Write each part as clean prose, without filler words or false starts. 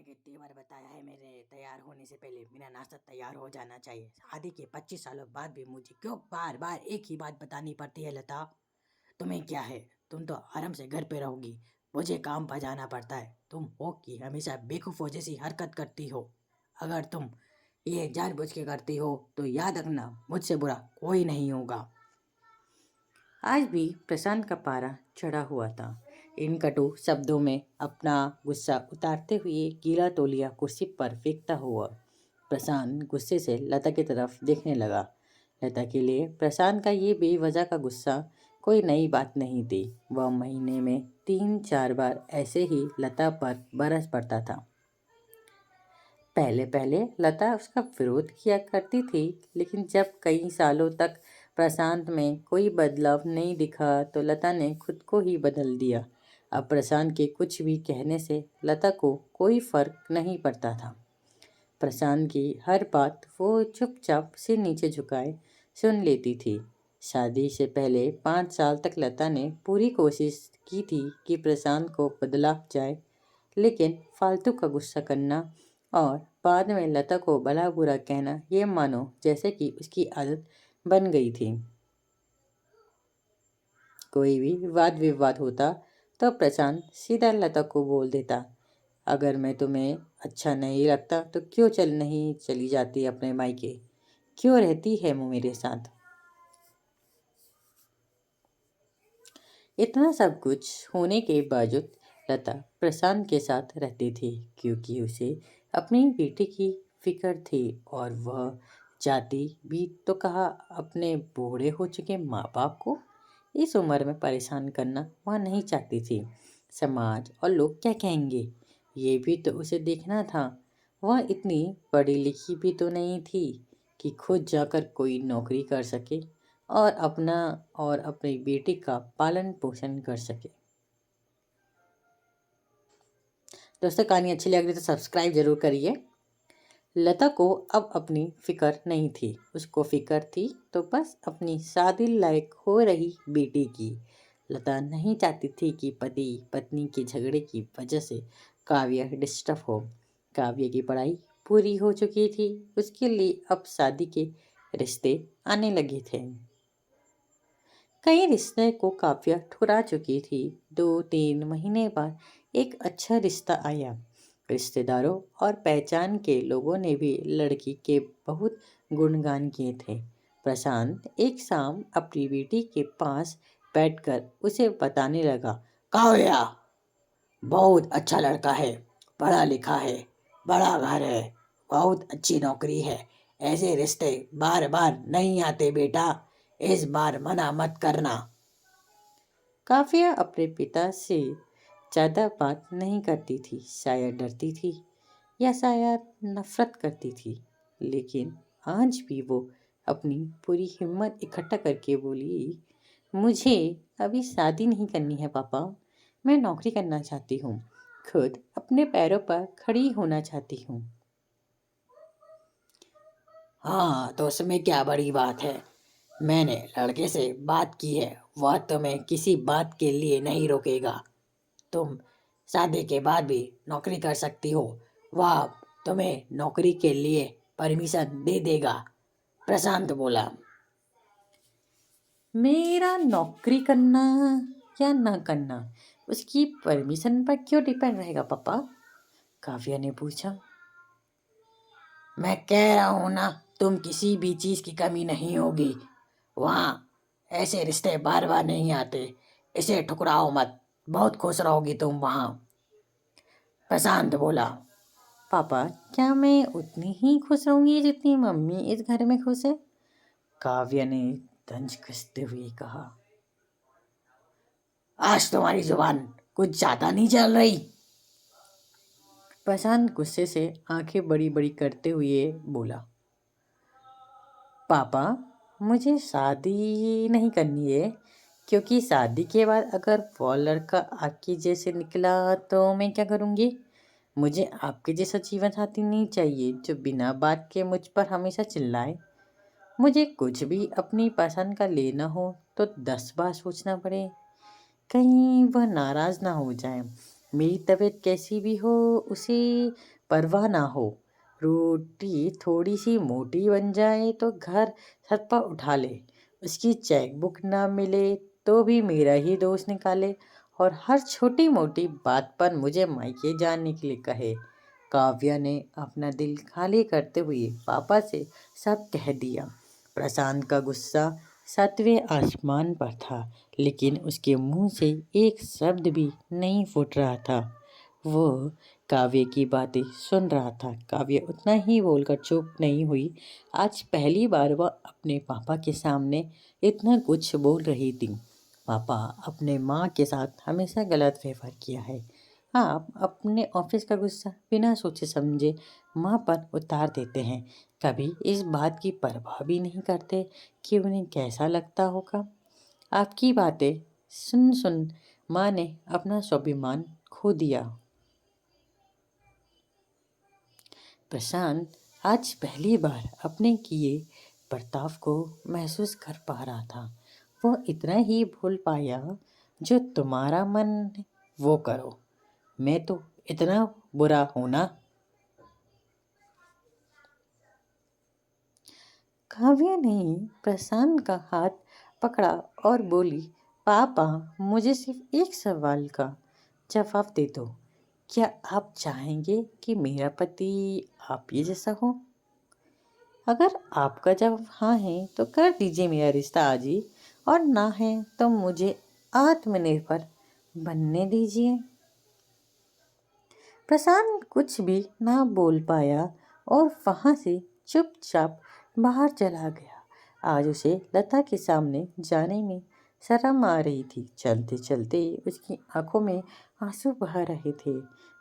कितनी बार बताया है मेरे तैयार होने से पहले मेरा नाश्ता तैयार हो जाना चाहिए। शादी के 25 सालों बाद भी मुझे क्यों बार बार एक ही बात बतानी पड़ती है लता? तुम्हें क्या है? तुम तो आराम से घर पे रहोगी, मुझे काम पर जाना पड़ता है। तुम हो कि हमेशा बेवकूफ़ों जैसी हरकत करती हो। अगर तुम ये जानबूझ के करती हो तो याद रखना मुझसे बुरा कोई नहीं होगा। आज भी प्रशांत का पारा चढ़ा हुआ था। इन कटु शब्दों में अपना गुस्सा उतारते हुए गीला तौलिया कुर्सी पर फेंकता हुआ प्रशांत गुस्से से लता की तरफ देखने लगा। लता के लिए प्रशांत का ये बेवजह का गुस्सा कोई नई बात नहीं थी। वह महीने में 3-4 बार ऐसे ही लता पर बरस पड़ता था। पहले पहले लता उसका विरोध किया करती थी, लेकिन जब कई सालों तक प्रशांत में कोई बदलाव नहीं दिखा तो लता ने खुद को ही बदल दिया। अब प्रशांत के कुछ भी कहने से लता को कोई फर्क नहीं पड़ता था। प्रशांत की हर बात वो चुपचाप सिर नीचे झुकाए सुन लेती थी। शादी से पहले 5 साल तक लता ने पूरी कोशिश की थी कि प्रशांत को बदला जाए, लेकिन फालतू का गुस्सा करना और बाद में लता को भला बुरा कहना ये मानो जैसे कि उसकी आदत बन गई थी। कोई भी वाद विवाद होता तो प्रशांत सीधा लता को बोल देता, अगर मैं तुम्हें अच्छा नहीं लगता तो क्यों नहीं चली जाती अपने मायके? क्यों रहती है वो मेरे साथ? इतना सब कुछ होने के बावजूद लता प्रशांत के साथ रहती थी, क्योंकि उसे अपनी बेटी की फिक्र थी और वह चाहती भी तो कहा अपने बूढ़े हो चुके माँ बाप को इस उम्र में परेशान करना वह नहीं चाहती थी। समाज और लोग क्या कहेंगे, ये भी तो उसे देखना था। वह इतनी पढ़ी लिखी भी तो नहीं थी कि खुद जाकर कोई नौकरी कर सके और अपना और अपनी बेटी का पालन पोषण कर सके। दोस्तों, कहानी अच्छी लग रही तो सब्सक्राइब जरूर करिए। लता को अब अपनी फिक्र नहीं थी। उसको फिक्र थी तो बस अपनी शादी लायक हो रही बेटी की। लता नहीं चाहती थी कि पति पत्नी के झगड़े की वजह से काव्य डिस्टर्ब हो। काव्य की पढ़ाई पूरी हो चुकी थी, उसके लिए अब शादी के रिश्ते आने लगे थे। कई रिश्ते को काव्य ठुकरा चुकी थी। 2-3 महीने बाद एक अच्छा रिश्ता आया। रिश्तेदारों और पहचान के लोगों ने भी लड़की के बहुत गुणगान किए थे। प्रशांत एक शाम अपनी बेटी के पास बैठकर उसे बताने लगा, काव्या बहुत अच्छा लड़का है, पढ़ा लिखा है, बड़ा घर है, बहुत अच्छी नौकरी है। ऐसे रिश्ते बार बार नहीं आते बेटा, इस बार मना मत करना। काव्या अपने पिता से ज़्यादा बात नहीं करती थी। शायद डरती थी या शायद नफरत करती थी, लेकिन आज भी वो अपनी पूरी हिम्मत इकट्ठा करके बोली, मुझे अभी शादी नहीं करनी है पापा, मैं नौकरी करना चाहती हूँ, खुद अपने पैरों पर खड़ी होना चाहती हूँ। हाँ, तो उसमें क्या बड़ी बात है? मैंने लड़के से बात की है, वह तुम्हें किसी बात के लिए नहीं रोकेगा। तुम शादी के बाद भी नौकरी कर सकती हो, वह तुम्हें नौकरी के लिए परमिशन दे देगा। प्रशांत बोला, मेरा नौकरी करना या ना करना उसकी परमिशन पर क्यों डिपेंड रहेगा पापा? काव्या ने पूछा। मैं कह रहा हूँ ना, तुम किसी भी चीज़ की कमी नहीं होगी वहाँ। ऐसे रिश्ते बार बार नहीं आते, इसे ठुकराओ मत, बहुत खुश रहोगी तुम वहाँ। प्रशांत बोला, पापा क्या मैं उतनी ही खुश रहूंगी जितनी मम्मी इस घर में खुश है? काव्या ने तंज कसते हुए कहा, आज तुम्हारी जुबान कुछ ज्यादा नहीं चल रही? प्रशांत गुस्से से आंखें बड़ी बड़ी करते हुए बोला, पापा मुझे शादी नहीं करनी है, क्योंकि शादी के बाद अगर वो लड़का आपके जैसे निकला तो मैं क्या करूँगी? मुझे आपके जैसा जीवन साथी नहीं चाहिए जो बिना बात के मुझ पर हमेशा चिल्लाए। मुझे कुछ भी अपनी पसंद का लेना हो तो 10 बार सोचना पड़े, कहीं वह नाराज़ ना हो जाए। मेरी तबीयत कैसी भी हो उसे परवाह ना हो। रोटी थोड़ी सी मोटी बन जाए तो घर सर पर उठा ले। उसकी चेक बुक ना मिले तो भी मेरा ही दोष निकाले और हर छोटी मोटी बात पर मुझे मायके जाने के लिए कहे। काव्या ने अपना दिल खाली करते हुए पापा से सब कह दिया। प्रशांत का गुस्सा सातवें आसमान पर था, लेकिन उसके मुंह से एक शब्द भी नहीं फूट रहा था। वो काव्य की बातें सुन रहा था। काव्य उतना ही बोलकर चुप नहीं हुई। आज पहली बार वह अपने पापा के सामने इतना कुछ बोल रही थी। पापा, अपने माँ के साथ हमेशा गलत व्यवहार किया है। आप अपने ऑफिस का गुस्सा बिना सोचे समझे माँ पर उतार देते हैं। कभी इस बात की परवाह भी नहीं करते कि उन्हें कैसा लगता होगा। आपकी बातें सुन सुन माँ ने अपना स्वाभिमान खो दिया। प्रशांत आज पहली बार अपने किए बर्ताव को महसूस कर पा रहा था। वो इतना ही भूल पाया, जो तुम्हारा मन है, वो करो। मैं तो इतना बुरा हूं ना। काव्या ने प्रशांत का हाथ पकड़ा और बोली, पापा, मुझे सिर्फ एक सवाल का जवाब दे दो। क्या आप चाहेंगे कि मेरा पति आप ही जैसा हो? अगर आपका जवाब हाँ है तो कर दीजिए मेरा रिश्ता आज ही, और ना है तो मुझे आत्मनिर्भर बनने दीजिए। प्रशांत कुछ भी ना बोल पाया और वहां से चुपचाप बाहर चला गया। आज उसे लता के सामने जाने में शर्म आ रही थी। चलते चलते उसकी आंखों में आंसू बह रहे थे।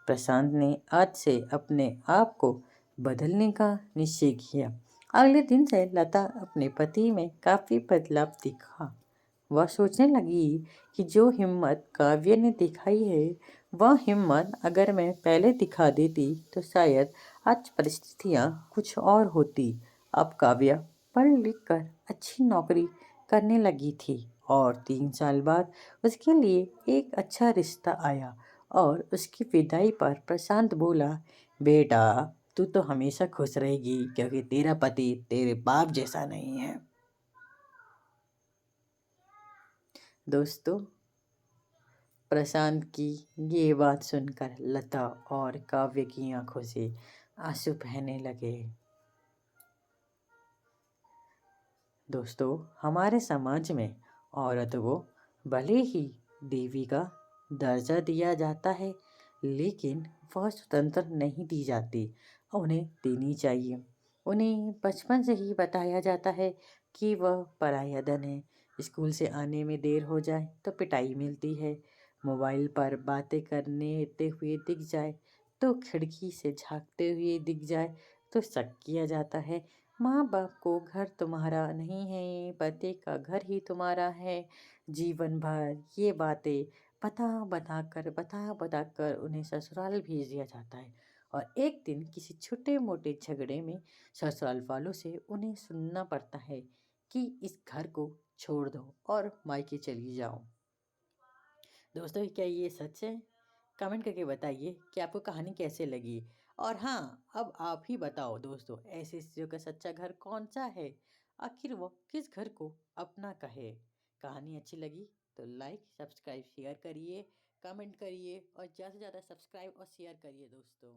प्रशांत ने आज से अपने आप को बदलने का निश्चय किया। अगले दिन से लता अपने पति में काफी बदलाव दिखा। वह सोचने लगी कि जो हिम्मत काव्य ने दिखाई है, वह हिम्मत अगर मैं पहले दिखा देती तो शायद आज परिस्थितियाँ कुछ और होती। अब काव्या पढ़ लिख कर अच्छी नौकरी करने लगी थी और 3 साल बाद उसके लिए एक अच्छा रिश्ता आया। और उसकी विदाई पर प्रशांत बोला, बेटा, तू तो हमेशा खुश रहेगी क्योंकि तेरा पति तेरे बाप जैसा नहीं है। दोस्तों, प्रशांत की ये बात सुनकर लता और काव्य की आंखों से आंसू बहने लगे। दोस्तों, हमारे समाज में औरत को भले ही देवी का दर्जा दिया जाता है, लेकिन वह स्वतंत्र नहीं दी जाती। उन्हें देनी चाहिए। उन्हें बचपन से ही बताया जाता है कि वह पराया धन है। स्कूल से आने में देर हो जाए तो पिटाई मिलती है। मोबाइल पर बातें करने हुए दिख जाए तो खिड़की से झांकते हुए दिख जाए तो शक किया जाता है। माँ बाप को घर तुम्हारा नहीं है, पति का घर ही तुम्हारा है। जीवन भर ये बातें बता कर उन्हें ससुराल भेज दिया जाता है। और एक दिन किसी छोटे मोटे झगड़े में ससुराल वालों से उन्हें सुनना पड़ता है कि इस घर को छोड़ दो और मायके चली जाओ। दोस्तों, क्या ये सच है? कमेंट करके बताइए कि आपको कहानी कैसे लगी। और हाँ, अब आप ही बताओ दोस्तों, ऐसे स्त्रियों का सच्चा घर कौन सा है? आखिर वो किस घर को अपना कहे? कहानी अच्छी लगी तो लाइक, सब्सक्राइब, शेयर करिए, कमेंट करिए और ज़्यादा से ज़्यादा सब्सक्राइब और शेयर करिए दोस्तों।